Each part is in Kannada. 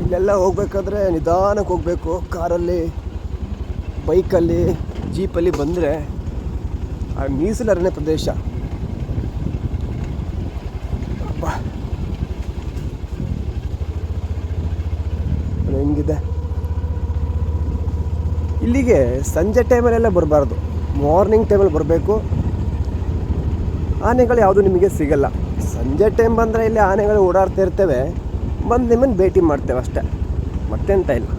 ಇಲ್ಲೆಲ್ಲ ಹೋಗ್ಬೇಕಾದ್ರೆ ನಿಧಾನಕ್ಕೆ ಹೋಗಬೇಕು. ಕಾರಲ್ಲಿ, ಬೈಕಲ್ಲಿ, ಜೀಪಲ್ಲಿ ಬಂದರೆ ಆ ಮೀಸಲು ಅರಣ್ಯ ಪ್ರದೇಶ. ಹೆಂಗಿದೆ ಇಲ್ಲಿಗೆ. ಸಂಜೆ ಟೈಮಲ್ಲೆಲ್ಲ ಬರಬಾರ್ದು, ಮಾರ್ನಿಂಗ್ ಟೈಮಲ್ಲಿ ಬರಬೇಕು. ಆನೆಗಳು ಯಾವುದು ನಿಮಗೆ ಸಿಗಲ್ಲ. ಸಂಜೆ ಟೈಮ್ ಬಂದರೆ ಇಲ್ಲಿ ಆನೆಗಳು ಓಡಾಡ್ತಾ ಇರ್ತವೆ, ಬಂದು ನಿಮ್ಮನ್ನು ಭೇಟಿ ಮಾಡ್ತೇವೆ ಅಷ್ಟೇ, ಮತ್ತೆಂತ ಇಲ್ಲ.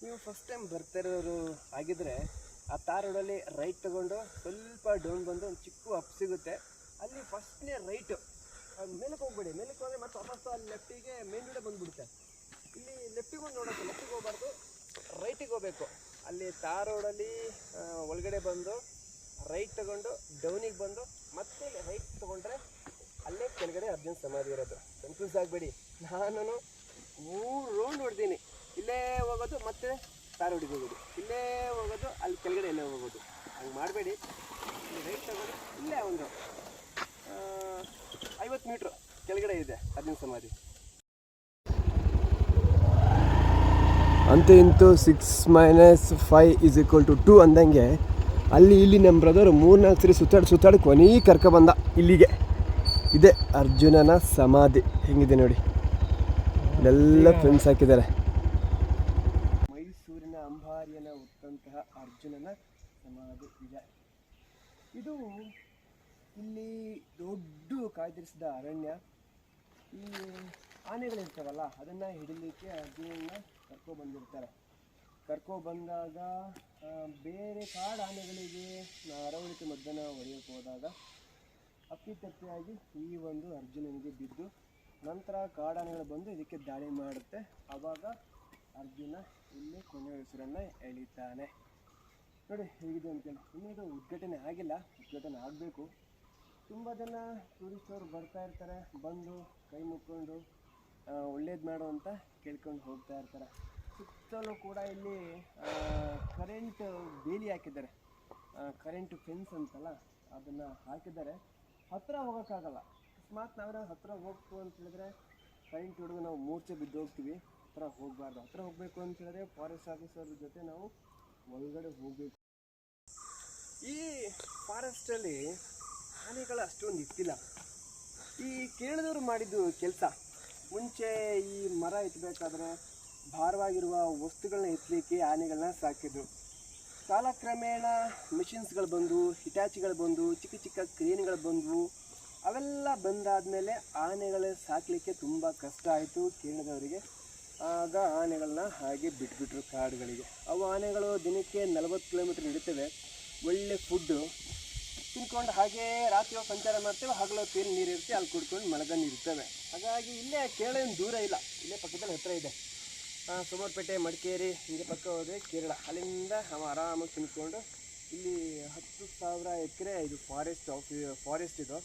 ನೀವು ಫಸ್ಟ್ ಟೈಮ್ ಬರ್ತಿರೋರು ಆಗಿದ್ದರೆ ಆ ತಾರ್ ರೋಡಲ್ಲಿ ರೈಟ್ ತಗೊಂಡು ಸ್ವಲ್ಪ ಡೌನ್ ಬಂದು ಒಂದು ಚಿಕ್ಕ ಅಪ್ ಸಿಗುತ್ತೆ. ಅಲ್ಲಿ ಫಸ್ಟ್ನೇ ರೈಟು, ಮೇಲಕ್ಕೆ ಹೋಗ್ಬೇಡಿ. ಮೇಲಕ್ಕೆ ಹೋದರೆ ಮತ್ತೆ ವಾಪಸ್ ಅಲ್ಲಿ ಲೆಫ್ಟಿಗೆ ಮೇನ್ ರೋಡೇ ಬಂದುಬಿಡುತ್ತೆ. ಇಲ್ಲಿ ಲೆಫ್ಟಿಗೆ ಒಂದು ನೋಡೋಕ್ಕೆ, ಲೆಫ್ಟಿಗೆ ಹೋಗಬಾರ್ದು, ರೈಟಿಗೆ ಹೋಗಬೇಕು. ಅಲ್ಲಿ ತಾರ್ ರೋಡಲ್ಲಿ ಒಳಗಡೆ ಬಂದು ರೈಟ್ ತಗೊಂಡು ಡೌನಿಗೆ ಬಂದು ಮತ್ತೆ ರೈಟ್ ತೊಗೊಂಡ್ರೆ ಅಲ್ಲೇ ಕೆಳಗಡೆ ಅರ್ಜುನ್ ಸಮಾಧಿ ಇರೋದು. ಕನ್ಫ್ಯೂಸ್ ಆಗಬೇಡಿ. ನಾನು 3 ರೌಂಡ್ ಹೊಡ್ತೀನಿ. ಇಲ್ಲೇ ಹೋಗೋದು, ಮತ್ತೆ ತಾರ್ ರೋಡಿಗೆ ಹೋಗೋದು, ಇಲ್ಲೇ ಹೋಗೋದು, ಅಲ್ಲಿ ಕೆಳಗಡೆ ಎಲ್ಲೇ ಹೋಗೋದು. ಹಂಗೆ ಮಾಡಬೇಡಿ. ರೈಟ್ ತಗೊಂಡು ಇಲ್ಲೇ ಒಂದು 50 ಮೀಟ್ರು ಕೆಳಗಡೆ ಇದೆ ಅರ್ಜುನ್ ಸಮಾಧಿ. ಅಂತೂ ಇಂತೂ 6 - 5 = 2 ಅಂದಂಗೆ ಅಲ್ಲಿ ಇಲ್ಲಿ ನಮ್ಮ ಬ್ರದರ್ 3-4 ಸರಿ ಸುತ್ತಾಡಿ ಕೊನೆಗೆ ಕರ್ಕೊಬಂದ ಇಲ್ಲಿಗೆ. ಇದೆ ಅರ್ಜುನನ ಸಮಾಧಿ. ಹೆಂಗಿದೆ ನೋಡಿ, ಇಲ್ಲೆಲ್ಲ ಫ್ರೆಂಡ್ಸ್ ಹಾಕಿದ್ದಾರೆ. ಮೈಸೂರಿನ ಅಂಬಾರಿಯನ್ನು ಹೊತ್ತಂತಹ ಅರ್ಜುನನ ಸಮಾಧಿ ಇದೆ. ಇದು ಇಲ್ಲಿ ದೊಡ್ಡ ಕಾಯ್ದಿರಿಸಿದ ಅರಣ್ಯ. ಈ ಆನೆಗಳಿರ್ತಾವಲ್ಲ, ಅದನ್ನು ಹಿಡಿಲಿಕ್ಕೆ ಅರ್ಜುನನ್ನ ಕರ್ಕೊಬಂದಿರ್ತಾರೆ. ಕರ್ಕೊಬಂದಾಗ ಬೇರೆ ಕಾಡು ಆನೆಗಳಿಗೆ ಅರವಳಿಕೆ ಮದ್ದನ್ನು ಹೊಡೆಯೋಕೆ ಹೋದಾಗ ಅಪ್ಪಿತಪ್ಪಿಯಾಗಿ ಈ ಒಂದು ಅರ್ಜುನನಿಗೆ ಬಿದ್ದು, ನಂತರ ಕಾಡಾನೆಗಳು ಬಂದು ಇದಕ್ಕೆ ದಾಳಿ ಮಾಡುತ್ತೆ. ಆವಾಗ ಅರ್ಜುನ ಇಲ್ಲಿ ಕೊನೆಯ ಉಸಿರನ್ನು ಎಳಿತಾನೆ. ನೋಡಿ ಹೇಗಿದೆ ಅಂತೇಳಿ. ಇನ್ನೂ ಇದು ಉದ್ಘಾಟನೆ ಆಗಿಲ್ಲ, ಉದ್ಘಾಟನೆ ಆಗಬೇಕು. ತುಂಬ ಜನ ಟೂರಿಸ್ಟವರು ಬರ್ತಾ ಇರ್ತಾರೆ, ಬಂದು ಕೈ ಮುಕ್ಕೊಂಡು ಒಳ್ಳೇದು ಮಾಡು ಅಂತ ಕೇಳ್ಕೊಂಡು ಹೋಗ್ತಾ ಇರ್ತಾರೆ. ಸುತ್ತಲೂ ಕೂಡ ಇಲ್ಲಿ ಕರೆಂಟ್ ಬೇಲಿ ಹಾಕಿದ್ದಾರೆ, ಕರೆಂಟ್ ಫೆನ್ಸ್ ಅಂತಲ್ಲ ಅದನ್ನು ಹಾಕಿದ್ದಾರೆ. ಹತ್ತಿರ ಹೋಗೋಕ್ಕಾಗಲ್ಲ. ಅಕಸ್ಮಾತ್ ನಾವೇನೋ ಹತ್ತಿರ ಹೋಗ್ತು ಅಂತ ಹೇಳಿದ್ರೆ ಕರೆಂಟ್ ಹಿಡಿದು ನಾವು ಮೂರ್ಛೆ ಬಿದ್ದು ಹೋಗ್ತೀವಿ. ಹತ್ತಿರ ಹೋಗಬಾರ್ದು. ಹತ್ತಿರ ಹೋಗಬೇಕು ಅಂತ ಹೇಳಿದ್ರೆ ಫಾರೆಸ್ಟ್ ಆಫೀಸರ್ ಜೊತೆ ನಾವು ಒಳಗಡೆ ಹೋಗಬೇಕು. ಈ ಫಾರೆಸ್ಟಲ್ಲಿ ಆನೆಗಳು ಅಷ್ಟೊಂದು ಇತ್ತಿಲ್ಲ. ಈ ಕೇರಳದವರು ಮಾಡಿದ್ದು ಕೆಲಸ. ಮುಂಚೆ ಈ ಮರ ಎತ್ತಬೇಕಾದ್ರೆ ಭಾರವಾಗಿರುವ ವಸ್ತುಗಳನ್ನ ಎತ್ತಲಿಕ್ಕೆ ಆನೆಗಳನ್ನ ಸಾಕಿದ್ರು. ಕಾಲಕ್ರಮೇಣ ಮಿಷಿನ್ಸ್ಗಳು ಬಂದು, ಹಿಟಾಚಿಗಳು ಬಂದು, ಚಿಕ್ಕ ಚಿಕ್ಕ ಕ್ರೇನ್ಗಳು ಬಂದವು. ಅವೆಲ್ಲ ಬಂದಾದಮೇಲೆ ಆನೆಗಳ ಸಾಕಲಿಕ್ಕೆ ತುಂಬ ಕಷ್ಟ ಆಯಿತು ಕೇರಳದವರಿಗೆ. ಆಗ ಆನೆಗಳನ್ನ ಹಾಗೆ ಬಿಟ್ಬಿಟ್ರು ಕಾಡುಗಳಿಗೆ. ಅವು ಆನೆಗಳು ದಿನಕ್ಕೆ 40 ಕಿಲೋಮೀಟ್ರ್ ನಡೀತವೆ. ಒಳ್ಳೆ ಫುಡ್ಡು ತಿನ್ಕೊಂಡು ಹಾಗೇ ರಾತ್ರಿ ಸಂಚಾರ ಮಾಡ್ತೇವೆ, ಹಗಲೊತ್ತು ಏನು ನೀರು ಇರುತ್ತೆ ಅಲ್ಲಿ ಕುಡ್ಕೊಂಡು ಮಲಗಂಡು ಇರ್ತವೆ. ಹಾಗಾಗಿ ಇಲ್ಲೇ ಕೇರಳ ಏನು ದೂರ ಇಲ್ಲ, ಇಲ್ಲೇ ಪಕ್ಕದಲ್ಲಿ ಹತ್ತಿರ ಇದೆ. ಸೋಮವಾರಪೇಟೆ, ಮಡಿಕೇರಿ ಹೀಗೆ ಪಕ್ಕ ಹೋದರೆ ಕೇರಳ. ಅಲ್ಲಿಂದ ಆರಾಮಾಗಿ ತಿನ್ಕೊಂಡು ಇಲ್ಲಿ 10,000 ಎಕರೆ ಇದು ಫಾರೆಸ್ಟ್ ಇದು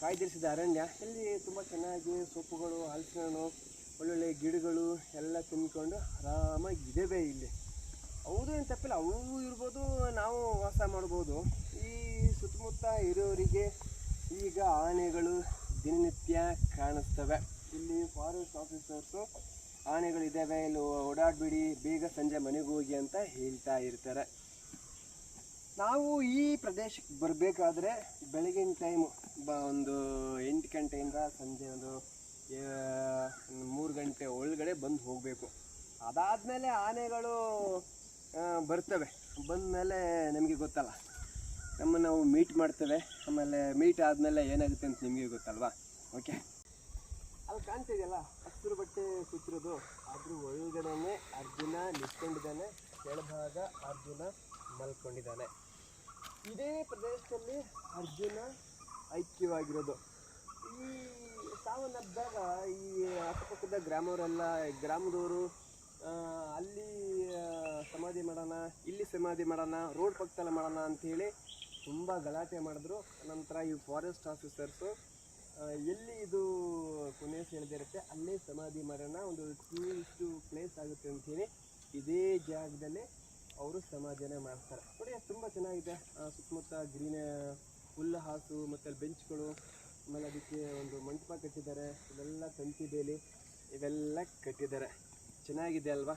ಕಾಯ್ದಿರಿಸಿದ ಅರಣ್ಯ. ಇಲ್ಲಿ ತುಂಬ ಚೆನ್ನಾಗಿ ಸೊಪ್ಪುಗಳು, ಹಲಸಿನ ಹಣ್ಣು, ಒಳ್ಳೊಳ್ಳೆ ಗಿಡಗಳು ಎಲ್ಲ ತಿನ್ಕೊಂಡು ಆರಾಮಾಗಿ ಇದ್ದೇವೆ ಇಲ್ಲಿ. ಹೌದು ಏನು ತಪ್ಪಿಲ್ಲ, ಅವು ಇರ್ಬೋದು, ನಾವು ವಾಸ ಮಾಡ್ಬೋದು. ಈ ಸುತ್ತಮುತ್ತ ಇರೋರಿಗೆ ಈಗ ಆನೆಗಳು ದಿನನಿತ್ಯ ಕಾಣಿಸ್ತವೆ. ಇಲ್ಲಿ ಫಾರೆಸ್ಟ್ ಆಫೀಸರ್ಸು ಆನೆಗಳಿದ್ದಾವೆ, ಇಲ್ಲಿ ಓಡಾಡಬೇಡಿ, ಬೇಗ ಸಂಜೆ ಮನೆಗೆ ಹೋಗಿ ಅಂತ ಹೇಳ್ತಾ ಇರ್ತಾರೆ. ನಾವು ಈ ಪ್ರದೇಶಕ್ಕೆ ಬರಬೇಕಾದ್ರೆ ಬೆಳಗಿನ ಟೈಮು ಒಂದು 8 ಗಂಟೆಯಿಂದ ಸಂಜೆ ಒಂದು 3 ಗಂಟೆ ಒಳಗಡೆ ಬಂದು ಹೋಗಬೇಕು. ಅದಾದಮೇಲೆ ಆನೆಗಳು ಬರ್ತವೆ. ಬಂದಮೇಲೆ ನಮಗೆ ಗೊತ್ತಲ್ಲ, ನಮ್ಮನ್ನು ನಾವು ಮೀಟ್ ಮಾಡ್ತೇವೆ. ಆಮೇಲೆ ಮೀಟ್ ಆದಮೇಲೆ ಏನಾಗುತ್ತೆ ಅಂತ ನಿಮಗೆ ಗೊತ್ತಲ್ವಾ. ಓಕೆ, ಅಲ್ಲಿ ಕಾಣ್ತಿದೆಯಲ್ಲ ಹಸಿರು ಬಟ್ಟೆ ಸುತ್ತಿರೋದು, ಅದ್ರ ಒಳಗಡೆನೆ ಅರ್ಜುನ ನಿಂತ್ಕೊಂಡಿದ್ದಾನೆ, ಕೆಳಭಾಗ ಅರ್ಜುನ ಮಲ್ಕೊಂಡಿದ್ದಾನೆ. ಇದೇ ಪ್ರದೇಶದಲ್ಲಿ ಅರ್ಜುನ ಐಕ್ಯವಾಗಿರೋದು. ಈ ಸಾವನ್ನಪ್ಪಿದಾಗ ಈ ಅಕ್ಕಪಕ್ಕದ ಗ್ರಾಮದವರು ಅಲ್ಲಿ ಸಮಾಧಿ ಮಾಡೋಣ, ಇಲ್ಲಿ ಸಮಾಧಿ ಮಾಡೋಣ, ರೋಡ್ ಪಕ್ಕದಲ್ಲ ಮಾಡೋಣ ಅಂಥೇಳಿ ತುಂಬ ಗಲಾಟೆ ಮಾಡಿದ್ರು. ನಂತರ ಈ ಫಾರೆಸ್ಟ್ ಆಫೀಸರ್ಸು ಎಲ್ಲಿ ಇದು ಕೊನೆ ಸೇರಿದಿರುತ್ತೆ ಅಲ್ಲೇ ಸಮಾಧಿ ಮಾಡೋಣ, ಒಂದು ಟೂರಿಸ್ಟು ಪ್ಲೇಸ್ ಆಗುತ್ತೆ ಅಂಥೇಳಿ ಇದೇ ಜಾಗದಲ್ಲಿ ಅವರು ಸಮಾಧಿಯನ್ನು ಮಾಡ್ತಾರೆ. ನೋಡಿ ತುಂಬ ಚೆನ್ನಾಗಿದೆ. ಸುತ್ತಮುತ್ತ ಗ್ರೀನ್ ಹುಲ್ಲು ಹಾಸು ಮತ್ತು ಬೆಂಚ್ಗಳು ಆಮೇಲೆ ಅದಕ್ಕೆ ಒಂದು ಮಂಟಪ ಕಟ್ಟಿದ್ದಾರೆ, ಇವೆಲ್ಲ ತಂತಿ ಬೇಲಿ ಇವೆಲ್ಲ ಕಟ್ಟಿದ್ದಾರೆ. ಚೆನ್ನಾಗಿದೆ ಅಲ್ವಾ?